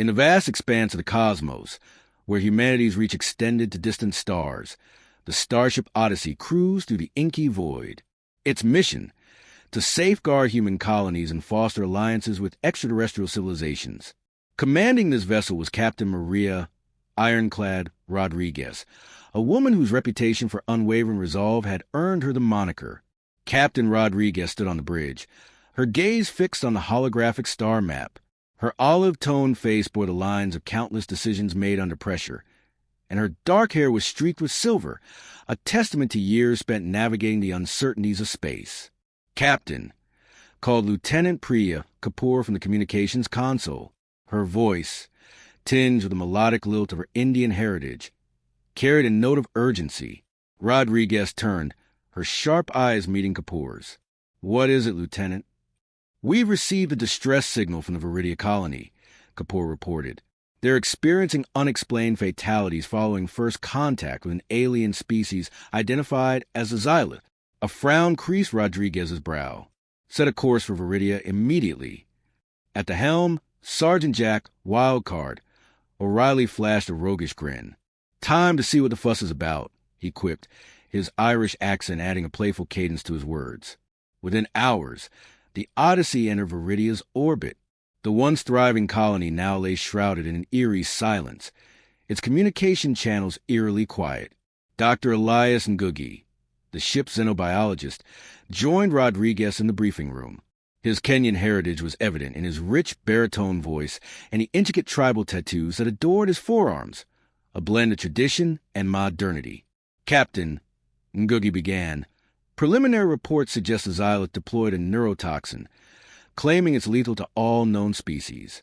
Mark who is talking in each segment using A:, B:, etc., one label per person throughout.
A: In the vast expanse of the cosmos, where humanity's reach extended to distant stars, the Starship Odyssey cruised through the inky void. Its mission, to safeguard human colonies and foster alliances with extraterrestrial civilizations. Commanding this vessel was Captain Maria Ironclad Rodriguez, a woman whose reputation for unwavering resolve had earned her the moniker. Captain Rodriguez stood on the bridge, her gaze fixed on the holographic star map. Her olive-toned face bore the lines of countless decisions made under pressure, and her dark hair was streaked with silver, a testament to years spent navigating the uncertainties of space. Captain, called Lieutenant Priya Kapoor from the communications console. Her voice, tinged with the melodic lilt of her Indian heritage, carried a note of urgency. Rodriguez turned, her sharp eyes meeting Kapoor's. "What is it, Lieutenant?" "We've received a distress signal from the Viridia colony," Kapoor reported. "They're experiencing unexplained fatalities following first contact with an alien species identified as a xylith." A frown creased Rodriguez's brow. "Set a course for Viridia immediately." At the helm, Sergeant Jack Wildcard. O'Reilly flashed a roguish grin. "Time to see what the fuss is about," he quipped, his Irish accent adding a playful cadence to his words. Within hours, the Odyssey entered Viridia's orbit. The once thriving colony now lay shrouded in an eerie silence, its communication channels eerily quiet. Dr. Elias Ngugi, the ship's xenobiologist, joined Rodriguez in the briefing room. His Kenyan heritage was evident in his rich baritone voice and the intricate tribal tattoos that adored his forearms, a blend of tradition and modernity. "Captain," Ngugi began, "preliminary reports suggest the xylith deployed a neurotoxin, claiming it's lethal to all known species."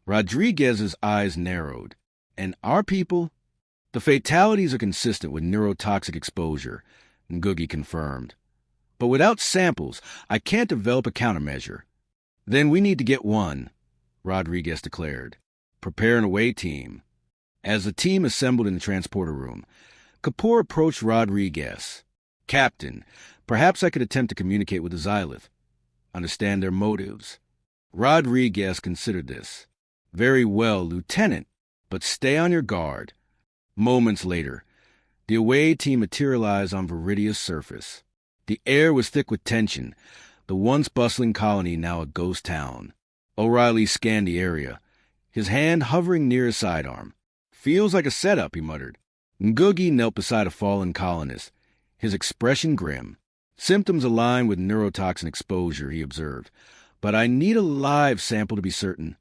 A: Rodriguez's eyes narrowed. "And our people?" "The fatalities are consistent with neurotoxic exposure," Ngugi confirmed. "But without samples, I can't develop a countermeasure." "Then we need to get one," Rodriguez declared. "Prepare an away team." As the team assembled in the transporter room, Kapoor approached Rodriguez. "Captain, perhaps I could attempt to communicate with the xylith. Understand their motives." Rodriguez considered this. "Very well, Lieutenant, but stay on your guard." Moments later, the away team materialized on Viridia's surface. The air was thick with tension, the once bustling colony now a ghost town. O'Reilly scanned the area, his hand hovering near his sidearm. "Feels like a setup," he muttered. Ngugi knelt beside a fallen colonist, his expression grim. "Symptoms align with neurotoxin exposure," he observed, "but I need a live sample to be certain."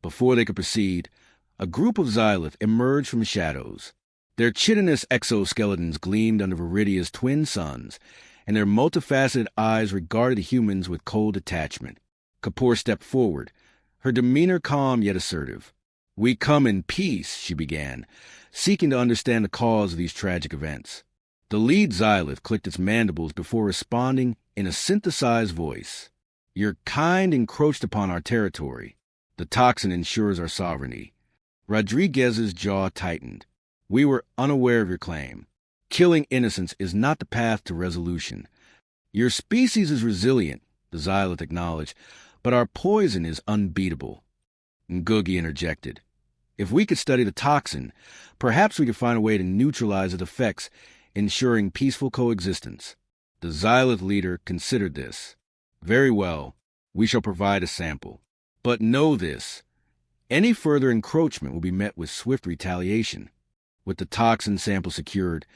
A: Before they could proceed, a group of xylith emerged from the shadows. Their chitinous exoskeletons gleamed under Viridia's twin suns, and their multifaceted eyes regarded the humans with cold detachment. Kapoor stepped forward, her demeanor calm yet assertive. "We come in peace," she began, seeking to understand the cause of these tragic events. The lead xylith clicked its mandibles before responding in a synthesized voice. "Your kind encroached upon our territory. The toxin ensures our sovereignty." Rodriguez's jaw tightened. "We were unaware of your claim. Killing innocents is not the path to resolution. Your species is resilient," the xylith acknowledged, "but our poison is unbeatable." Ngugi interjected. "If we could study the toxin, perhaps we could find a way to neutralize its effects, ensuring peaceful coexistence." The xylith leader considered this. "Very well, we shall provide a sample. But know this, any further encroachment will be met with swift retaliation." With the toxin sample secured,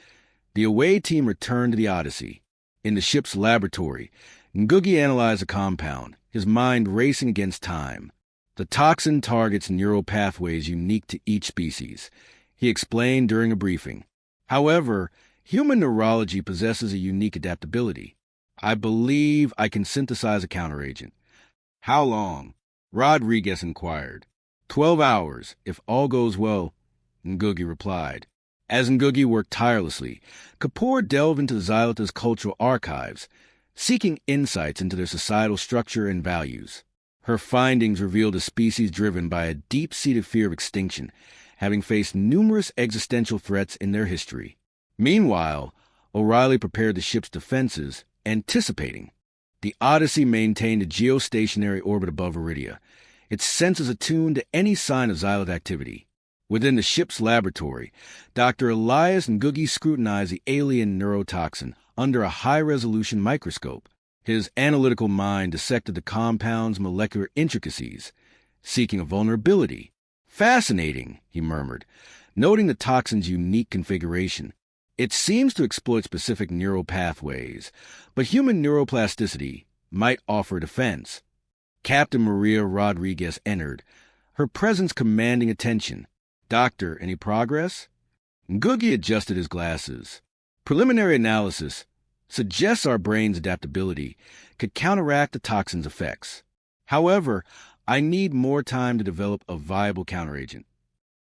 A: the away team returned to the Odyssey. In the ship's laboratory, Ngugi analyzed the compound, his mind racing against time. "The toxin targets neural pathways unique to each species," he explained during a briefing. "However, human neurology possesses a unique adaptability. I believe I can synthesize a counteragent." "How long?" Rodriguez inquired. 12 hours, if all goes well," Ngugi replied. As Ngugi worked tirelessly, Kapoor delved into the xylith's cultural archives, seeking insights into their societal structure and values. Her findings revealed a species driven by a deep-seated fear of extinction, having faced numerous existential threats in their history. Meanwhile, O'Reilly prepared the ship's defenses, anticipating. The Odyssey maintained a geostationary orbit above Viridia, its senses attuned to any sign of xylith activity. Within the ship's laboratory, Dr. Elias Ngugi scrutinized the alien neurotoxin under a high-resolution microscope. His analytical mind dissected the compound's molecular intricacies, seeking a vulnerability. "Fascinating," he murmured, noting the toxin's unique configuration. "It seems to exploit specific neural pathways, but human neuroplasticity might offer defense." Captain Maria Rodriguez entered, her presence commanding attention. "Doctor, any progress?" Ngugi adjusted his glasses. "Preliminary analysis suggests our brain's adaptability could counteract the toxin's effects. However, I need more time to develop a viable counteragent."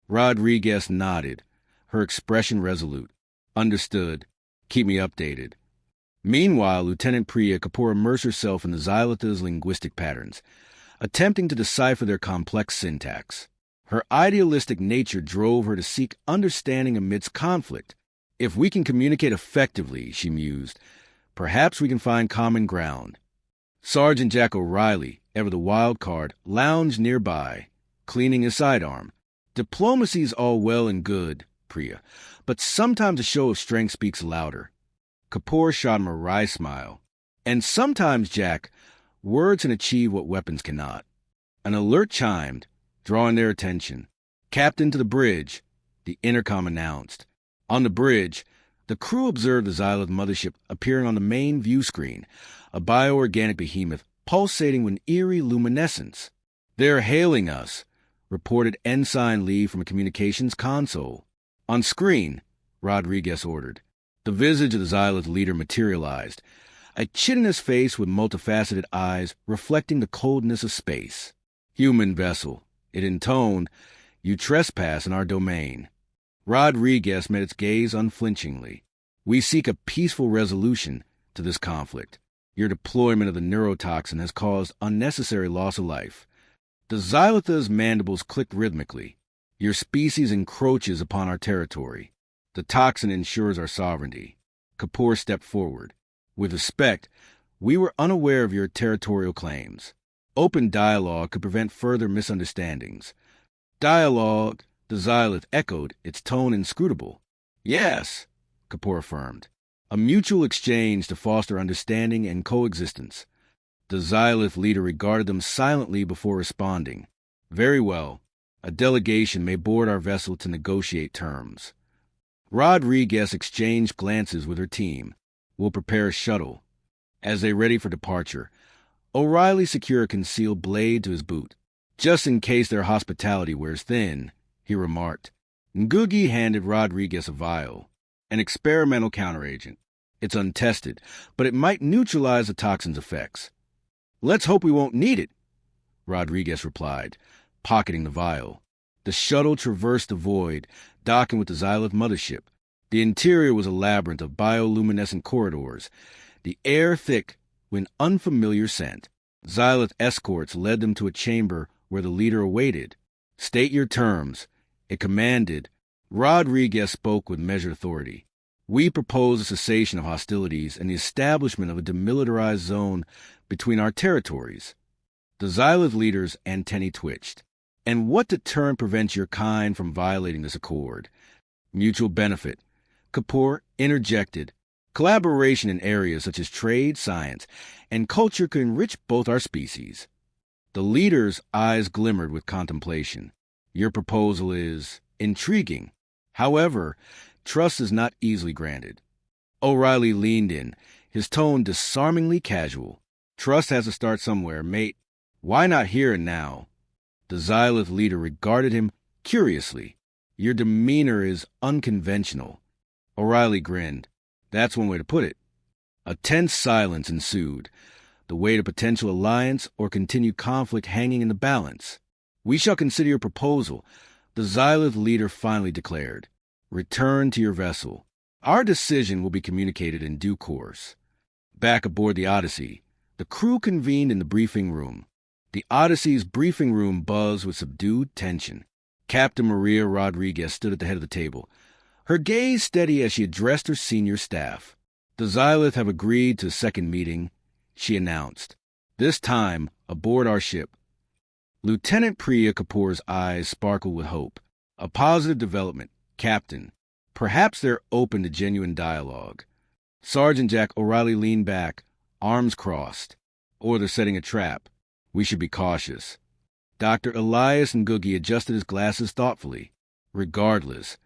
A: Rodriguez nodded, her expression resolute. "Understood. Keep me updated." Meanwhile, Lieutenant Priya Kapoor immersed herself in the Xylitha's linguistic patterns, attempting to decipher their complex syntax. Her idealistic nature drove her to seek understanding amidst conflict. "If we can communicate effectively," she mused, "perhaps we can find common ground." Sergeant Jack O'Reilly, ever the wild card, lounged nearby, cleaning his sidearm. "Diplomacy's all well and good, Priya, but sometimes a show of strength speaks louder." Kapoor shot him a wry smile. "And sometimes, Jack, words can achieve what weapons cannot." An alert chimed, drawing their attention. "Captain to the bridge," the intercom announced. On the bridge, the crew observed the Xylith mothership appearing on the main view screen, a bioorganic behemoth pulsating with eerie luminescence. "They're hailing us," reported Ensign Lee from a communications console. On screen, Rodriguez ordered. The visage of the Xylith leader materialized, a chitinous face with multifaceted eyes reflecting the coldness of space. "Human vessel," it intoned, "you trespass in our domain." Rodriguez met its gaze unflinchingly. "We seek a peaceful resolution to this conflict. Your deployment of the neurotoxin has caused unnecessary loss of life." The Xylitha's mandibles clicked rhythmically. "Your species encroaches upon our territory. The toxin ensures our sovereignty." Kapoor stepped forward. "With respect, we were unaware of your territorial claims. Open dialogue could prevent further misunderstandings." "Dialogue," the Xylith echoed, its tone inscrutable. "Yes," Kapoor affirmed. "A mutual exchange to foster understanding and coexistence." The Xylith leader regarded them silently before responding. "Very well. A delegation may board our vessel to negotiate terms." Rodriguez exchanged glances with her team. "We'll prepare a shuttle." As they ready for departure, O'Reilly secured a concealed blade to his boot. "Just in case their hospitality wears thin," he remarked. Ngugi handed Rodriguez a vial, an experimental counteragent. "It's untested, but it might neutralize the toxin's effects." "Let's hope we won't need it," Rodriguez replied, pocketing the vial. The shuttle traversed the void, docking with the Xylith mothership. The interior was a labyrinth of bioluminescent corridors, the air thick with an unfamiliar scent. Xylith escorts led them to a chamber where the leader awaited. "State your terms," it commanded. Rodriguez spoke with measured authority. "We propose a cessation of hostilities and the establishment of a demilitarized zone between our territories." The Xylith leader's antennae twitched. "And what deterrent prevents your kind from violating this accord?" "Mutual benefit," Kapoor interjected. "Collaboration in areas such as trade, science, and culture could enrich both our species." The leader's eyes glimmered with contemplation. "Your proposal is intriguing. However, trust is not easily granted." O'Reilly leaned in, his tone disarmingly casual. "Trust has to start somewhere, mate. Why not here and now?" The Xylith leader regarded him curiously. "Your demeanor is unconventional." O'Reilly grinned. "That's one way to put it." A tense silence ensued, the weight of potential alliance or continued conflict hanging in the balance. "We shall consider your proposal," the Xylith leader finally declared. "Return to your vessel. Our decision will be communicated in due course." Back aboard the Odyssey, the crew convened in the briefing room. The Odyssey's briefing room buzzed with subdued tension. Captain Maria Rodriguez stood at the head of the table, her gaze steady as she addressed her senior staff. "The Xylith have agreed to a second meeting," she announced. "This time aboard our ship." Lieutenant Priya Kapoor's eyes sparkled with hope. A positive development, Captain. Perhaps they're open to genuine dialogue. Sergeant Jack O'Reilly leaned back, arms crossed. Or they're setting a trap. We should be cautious. Dr. Elias Ngugi adjusted his glasses thoughtfully. Regardless,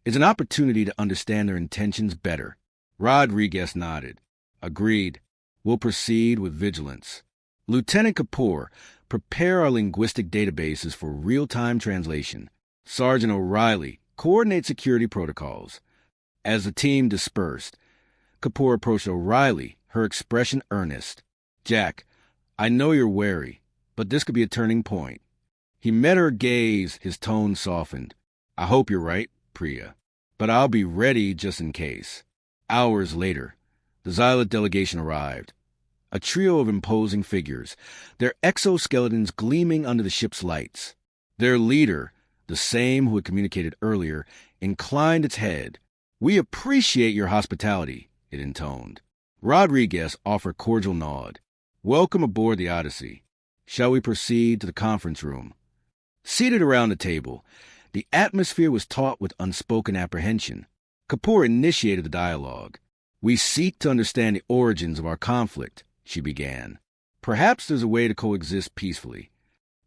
A: it's an opportunity to understand their intentions better. Rodriguez nodded. Agreed. We'll proceed with vigilance. Lieutenant Kapoor, prepare our linguistic databases for real-time translation. Sergeant O'Reilly, coordinate security protocols. As the team dispersed, Kapoor approached O'Reilly, her expression earnest. Jack, I know you're wary, but this could be a turning point. He met her gaze, his tone softened. I hope you're right, Priya, but I'll be ready just in case. Hours later, the Xyloth delegation arrived. A trio of imposing figures, their exoskeletons gleaming under the ship's lights. Their leader, the same who had communicated earlier, inclined its head. We appreciate your hospitality, it intoned. Rodriguez offered a cordial nod. Welcome aboard the Odyssey. Shall we proceed to the conference room? Seated around the table, the atmosphere was taut with unspoken apprehension. Kapoor initiated the dialogue. We seek to understand the origins of our conflict, she began. Perhaps there's a way to coexist peacefully.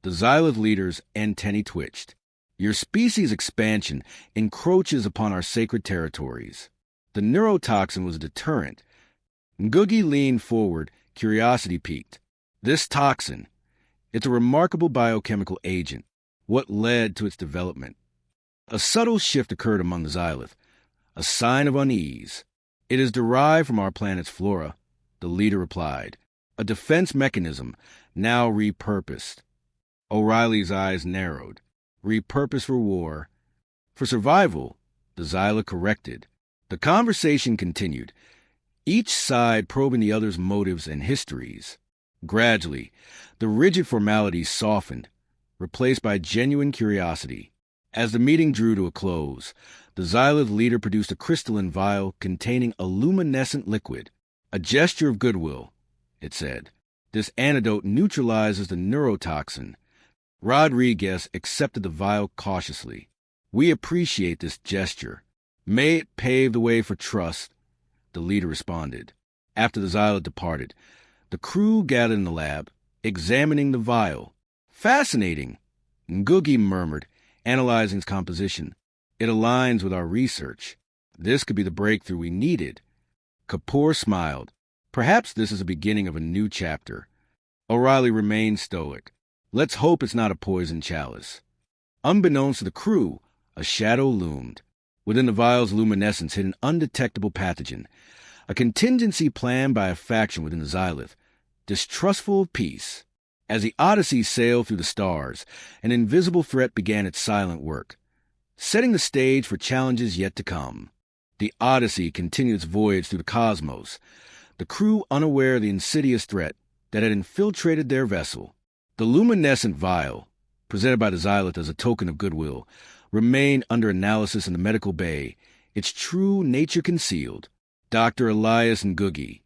A: The Xyloth leader's antennae twitched. Your species' expansion encroaches upon our sacred territories. The neurotoxin was a deterrent. Ngugi leaned forward, curiosity piqued. This toxin, it's a remarkable biochemical agent. What led to its development? A subtle shift occurred among the Xyloth, a sign of unease. It is derived from our planet's flora, the leader replied. A defense mechanism, now repurposed. O'Reilly's eyes narrowed. Repurposed for war. For survival, the Xyloth corrected. The conversation continued, each side probing the other's motives and histories. Gradually, the rigid formalities softened, replaced by genuine curiosity. As the meeting drew to a close, the Xyloth leader produced a crystalline vial containing a luminescent liquid. A gesture of goodwill, it said. This antidote neutralizes the neurotoxin. Rodriguez accepted the vial cautiously. We appreciate this gesture. May it pave the way for trust, the leader responded. After the Xyloth departed, the crew gathered in the lab, examining the vial. Fascinating, Ngugi murmured, analyzing its composition. It aligns with our research. This could be the breakthrough we needed. Kapoor smiled. Perhaps this is the beginning of a new chapter. O'Reilly remained stoic. Let's hope it's not a poison chalice. Unbeknownst to the crew, a shadow loomed. Within the vial's luminescence hid an undetectable pathogen, a contingency planned by a faction within the Xyloth, distrustful of peace. As the Odyssey sailed through the stars, an invisible threat began its silent work, setting the stage for challenges yet to come. The Odyssey continued its voyage through the cosmos, the crew unaware of the insidious threat that had infiltrated their vessel. The luminescent vial, presented by the Xyloth as a token of goodwill, remained under analysis in the medical bay, its true nature concealed. Dr. Elias Ngugi,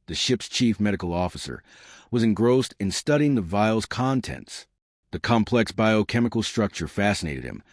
A: the ship's chief medical officer, was engrossed in studying the vial's contents. The complex biochemical structure fascinated him,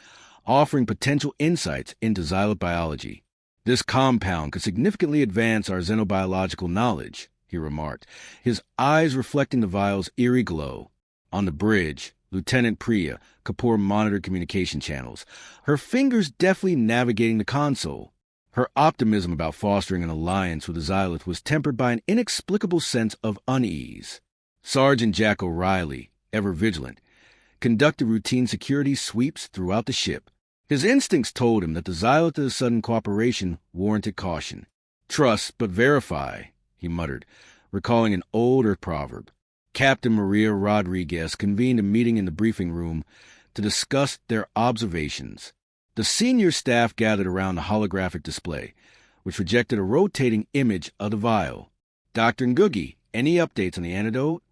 A: offering potential insights into Xyloth biology. This compound could significantly advance our xenobiological knowledge, he remarked, his eyes reflecting the vial's eerie glow. On the bridge, Lieutenant Priya Kapoor monitored communication channels, her fingers deftly navigating the console. Her optimism about fostering an alliance with the Xyloth was tempered by an inexplicable sense of unease. Sergeant Jack O'Reilly, ever vigilant, conducted routine security sweeps throughout the ship. His instincts told him that the Xyloth's sudden cooperation warranted caution. Trust but verify, he muttered, recalling an old Earth proverb. Captain Maria Rodriguez convened a meeting in the briefing room to discuss their observations. The senior staff gathered around the holographic display, which projected a rotating image of the vial. Dr. Ngugi, any updates on the antidote?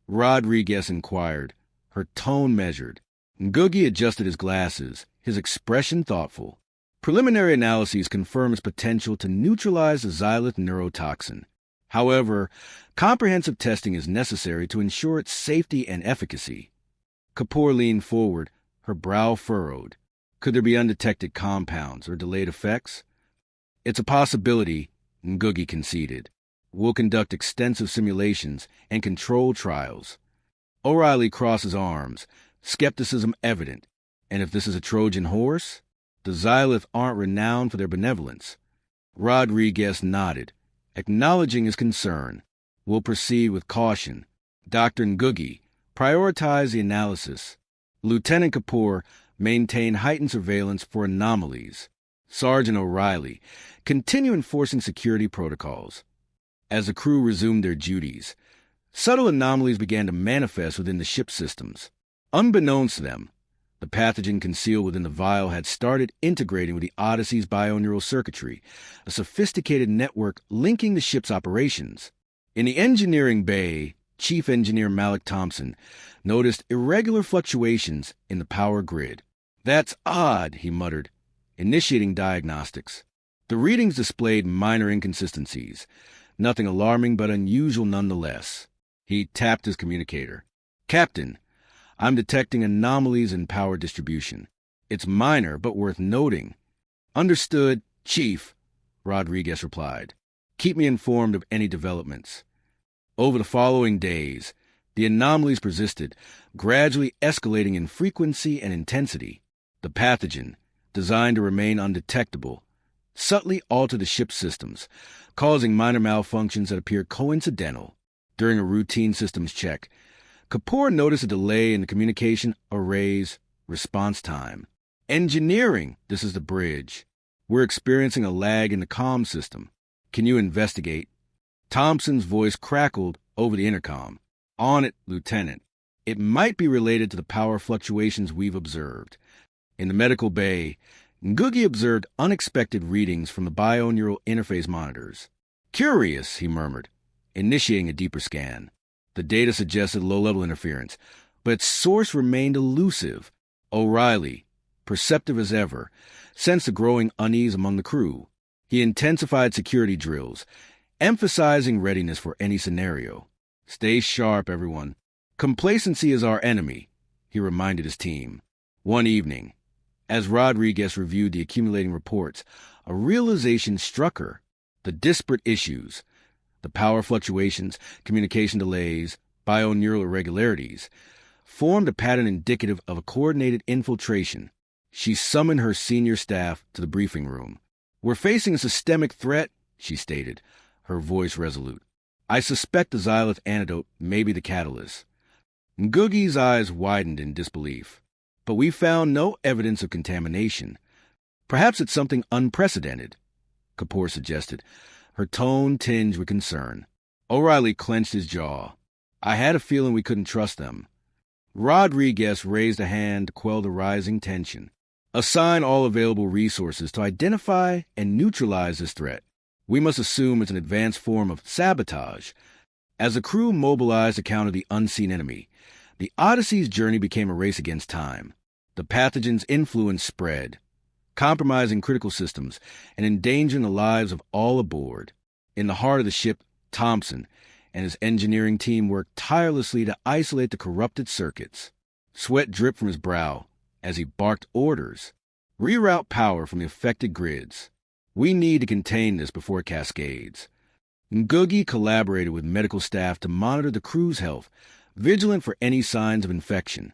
A: Rodriguez inquired, her tone measured. Ngugi adjusted his glasses, his expression thoughtful. Preliminary analyses confirm its potential to neutralize the Xyloth neurotoxin. However, comprehensive testing is necessary to ensure its safety and efficacy. Kapoor leaned forward, her brow furrowed. Could there be undetected compounds or delayed effects? It's a possibility, Ngugi conceded. We'll conduct extensive simulations and control trials. O'Reilly crossed his arms, skepticism evident. And if this is a Trojan horse? The Xylith aren't renowned for their benevolence. Rodriguez nodded, acknowledging his concern. We'll proceed with caution. Dr. Ngugi, prioritize the analysis. Lieutenant Kapoor, maintain heightened surveillance for anomalies. Sergeant O'Reilly, continue enforcing security protocols. As the crew resumed their duties, subtle anomalies began to manifest within the ship systems. Unbeknownst to them, the pathogen concealed within the vial had started integrating with the Odyssey's bioneural circuitry, a sophisticated network linking the ship's operations. In the engineering bay, Chief Engineer Malik Thompson noticed irregular fluctuations in the power grid. "That's odd," he muttered, initiating diagnostics. The readings displayed minor inconsistencies, nothing alarming but unusual nonetheless. He tapped his communicator. "Captain, I'm detecting anomalies in power distribution. It's minor, but worth noting." "Understood, Chief," Rodriguez replied. "Keep me informed of any developments." Over the following days, the anomalies persisted, gradually escalating in frequency and intensity. The pathogen, designed to remain undetectable, subtly altered the ship's systems, causing minor malfunctions that appeared coincidental. During a routine systems check, Kapoor noticed a delay in the communication array's response time. "Engineering, this is the bridge. We're experiencing a lag in the comm system. Can you investigate?" Thompson's voice crackled over the intercom. "On it, Lieutenant. It might be related to the power fluctuations we've observed." In the medical bay, Ngugi observed unexpected readings from the bioneural interface monitors. "Curious," he murmured, initiating a deeper scan. The data suggested low-level interference, but its source remained elusive. O'Reilly, perceptive as ever, sensed a growing unease among the crew. He intensified security drills, emphasizing readiness for any scenario. "Stay sharp, everyone. Complacency is our enemy," he reminded his team. One evening, as Rodriguez reviewed the accumulating reports, a realization struck her. The disparate issues, the power fluctuations, communication delays, bioneural irregularities, formed a pattern indicative of a coordinated infiltration. She summoned her senior staff to the briefing room. "We're facing a systemic threat," she stated, her voice resolute. "I suspect the Xylith antidote may be the catalyst." Ngugi's eyes widened in disbelief. "But we found no evidence of contamination. Perhaps it's something unprecedented," Kapoor suggested, her tone tinged with concern. O'Reilly clenched his jaw. "I had a feeling we couldn't trust them." Rodriguez raised a hand to quell the rising tension. "Assign all available resources to identify and neutralize this threat. We must assume it's an advanced form of sabotage." As the crew mobilized to counter the unseen enemy, the Odyssey's journey became a race against time. The pathogen's influence spread, compromising critical systems and endangering the lives of all aboard. In the heart of the ship, Thompson and his engineering team worked tirelessly to isolate the corrupted circuits. Sweat dripped from his brow as he barked orders. "Reroute power from the affected grids. We need to contain this before it cascades." Ngugi collaborated with medical staff to monitor the crew's health, vigilant for any signs of infection.